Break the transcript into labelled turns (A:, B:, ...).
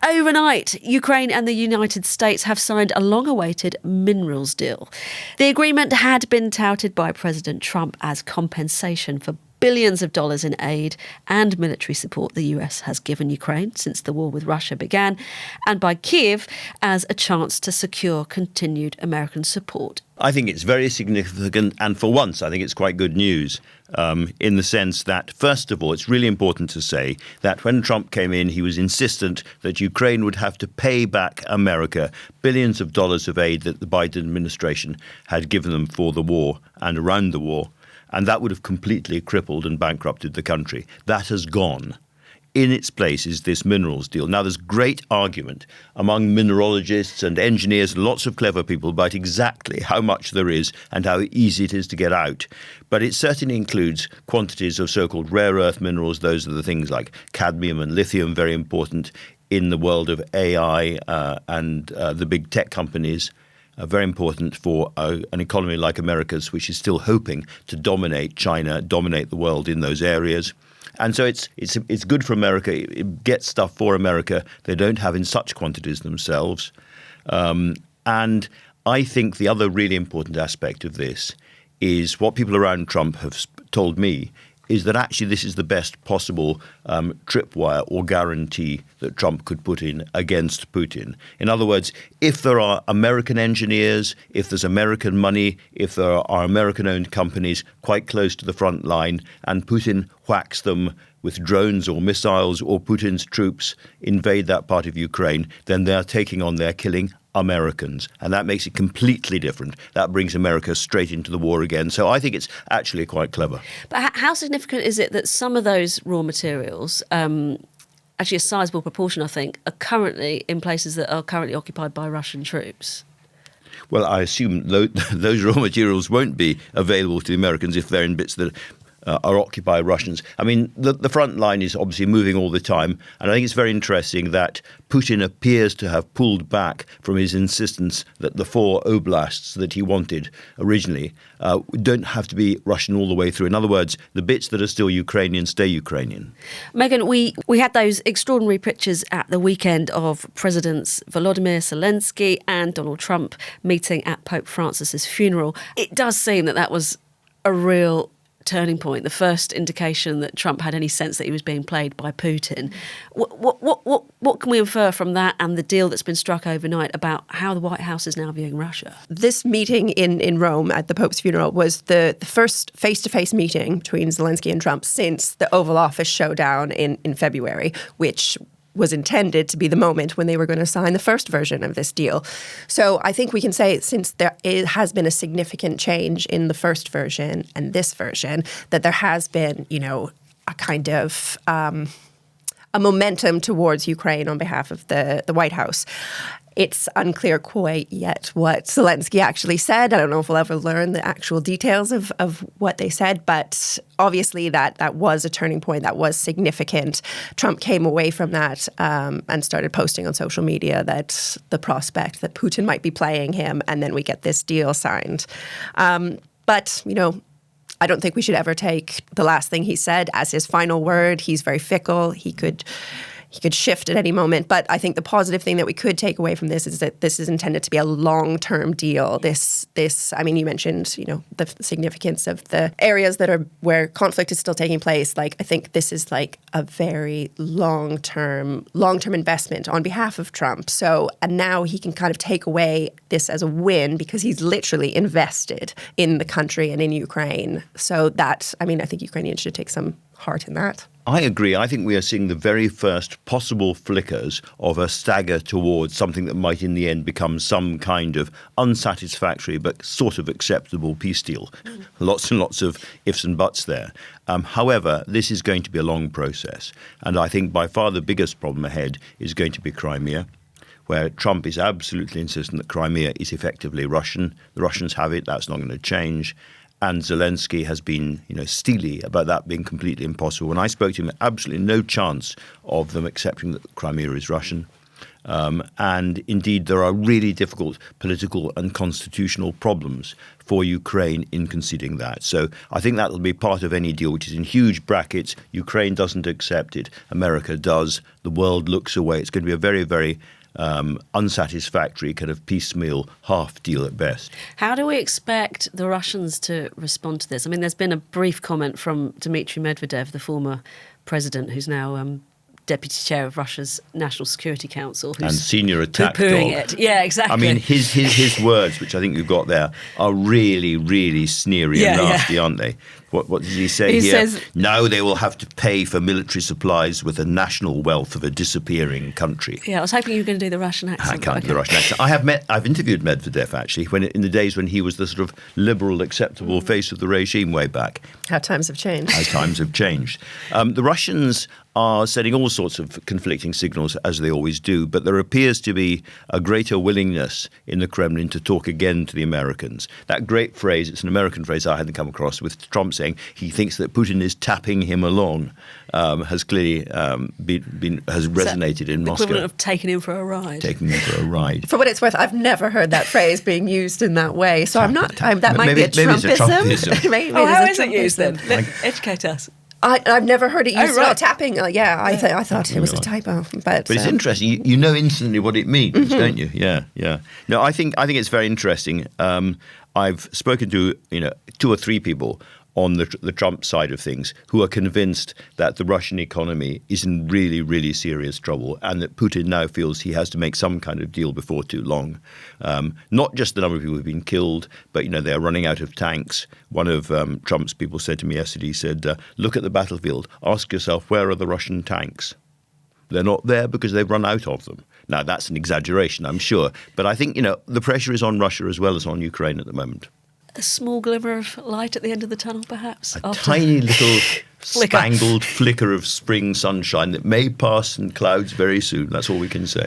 A: Overnight, Ukraine and the United States have signed a long-awaited minerals deal. The agreement had been touted by President Trump as compensation for billions of dollars in aid and military support the US has given Ukraine since the war with Russia began, and by Kyiv as a chance to secure continued American support.
B: I think it's very significant, and for once, I think it's quite good news in the sense that, first of all, it's really important to say that when Trump came in, he was insistent that Ukraine would have to pay back America billions of dollars of aid that the Biden administration had given them for the war and around the war. And that would have completely crippled and bankrupted the country. That has gone. In its place is this minerals deal. Now, there's great argument among mineralogists and engineers and lots of clever people about exactly how much there is and how easy it is to get out. But it certainly includes quantities of so-called rare earth minerals. Those are the things like cadmium and lithium, very important in the world of AI and the big tech companies. Very important for an economy like America's, which is still hoping to dominate China, dominate the world in those areas. And so it's good for America. It gets stuff for America they don't have in such quantities themselves. And I think the other really important aspect of this is what people around Trump have told me is that actually this is the best possible tripwire or guarantee that Trump could put in against Putin. In other words, if there are American engineers, if there's American money, if there are American-owned companies quite close to the front line, and Putin whacks them with drones or missiles, or Putin's troops invade that part of Ukraine, then they're taking on, they're killing Americans. And that makes it completely different. That brings America straight into the war again. So I think it's actually quite clever.
A: But how significant is it that some of those raw materials, actually a sizable proportion, I think, are currently in places that are currently occupied by Russian troops?
B: Well, I assume those raw materials won't be available to the Americans if they're in bits that are occupied Russians. I mean, the front line is obviously moving all the time. And I think it's very interesting that Putin appears to have pulled back from his insistence that the 4 oblasts that he wanted originally don't have to be Russian all the way through. In other words, the bits that are still Ukrainian stay Ukrainian.
A: Megan, we had those extraordinary pictures at the weekend of Presidents Volodymr Zelensky and Donald Trump meeting at Pope Francis's funeral. It does seem that was a real turning point, the first indication that Trump had any sense that he was being played by Putin. What can we infer from that and the deal that's been struck overnight about how the White House is now viewing Russia?
C: This meeting in Rome at the Pope's funeral was the first face-to-face meeting between Zelensky and Trump since the Oval Office showdown in February, which was intended to be the moment when they were going to sign the first version of this deal. So I think we can say, since there has been a significant change in the first version and this version, that there has been, a kind of a momentum towards Ukraine on behalf of the White House. It's unclear quite yet what Zelensky actually said. I don't know if we'll ever learn the actual details of what they said, but obviously that was a turning point. That was significant. Trump came away from that and started posting on social media that the prospect that Putin might be playing him, and then we get this deal signed. But I don't think we should ever take the last thing he said as his final word. He's very fickle. He could shift at any moment. But I think the positive thing that we could take away from this is that this is intended to be a long-term deal. I mean, you mentioned, the significance of the areas that are where conflict is still taking place. Like, I think this is like a very long-term investment on behalf of Trump. So, and now he can kind of take away this as a win because he's literally invested in the country and in Ukraine. So that, I think Ukrainians should take some heart in that.
B: I agree. I think we are seeing the very first possible flickers of a stagger towards something that might in the end become some kind of unsatisfactory but sort of acceptable peace deal. Lots and lots of ifs and buts there. However, this is going to be a long process. And I think by far the biggest problem ahead is going to be Crimea, where Trump is absolutely insistent that Crimea is effectively Russian. The Russians have it. That's not going to change. And Zelensky has been, steely about that being completely impossible. When I spoke to him, absolutely no chance of them accepting that Crimea is Russian. And indeed, there are really difficult political and constitutional problems for Ukraine in conceding that. So I think that will be part of any deal, which is in huge brackets. Ukraine doesn't accept it. America does. The world looks away. It's going to be a very, very unsatisfactory kind of piecemeal half deal at best.
A: How do we expect the Russians to respond to this? I mean, there's been a brief comment from Dmitry Medvedev, the former president, who's now deputy chair of Russia's National Security Council, who's
B: and senior attack
A: poo-pooing
B: dog.
A: it. Yeah, exactly.
B: I mean, his words, which I think you've got there, are really, really sneery and nasty, aren't they? What does he say
A: he
B: here?
A: Says,
B: now they will have to pay for military supplies with the national wealth of a disappearing country.
A: Yeah, I was hoping you were going to do the Russian accent.
B: I can't do the Russian accent. I've interviewed Medvedev, actually, in the days when he was the sort of liberal, acceptable face of the regime way back.
C: How times have changed.
B: How times have changed. The Russians are sending all sorts of conflicting signals, as they always do, but there appears to be a greater willingness in the Kremlin to talk again to the Americans. That great phrase, it's an American phrase I hadn't come across, with Trump saying he thinks that Putin is tapping him along, has clearly has resonated in Moscow.
A: Equivalent of taking him for a ride.
B: Taking him for a ride.
C: For what it's worth, I've never heard that phrase being used in that way. So that might be a Trumpism.
B: Maybe it's a Trumpism.
C: Maybe
A: how
C: it
A: is
C: a
A: it used then?
C: Trumpism.
A: Educate us.
C: I've never heard it used.
A: right.
C: Tapping. I thought it was a typo. But
B: it's interesting. You know instantly what it means, don't you? Yeah. No, I think it's very interesting. I've spoken to 2 or 3 people on the Trump side of things who are convinced that the Russian economy is in really, really serious trouble and that Putin now feels he has to make some kind of deal before too long. Not just the number of people who've been killed, but, they're running out of tanks. One of Trump's people said to me yesterday, he said, look at the battlefield, ask yourself, where are the Russian tanks? They're not there because they've run out of them. Now, that's an exaggeration, I'm sure. But I think, the pressure is on Russia as well as on Ukraine at the moment.
A: A small glimmer of light at the end of the tunnel, perhaps?
B: A tiny little spangled flicker of spring sunshine that may pass in clouds very soon. That's all we can say.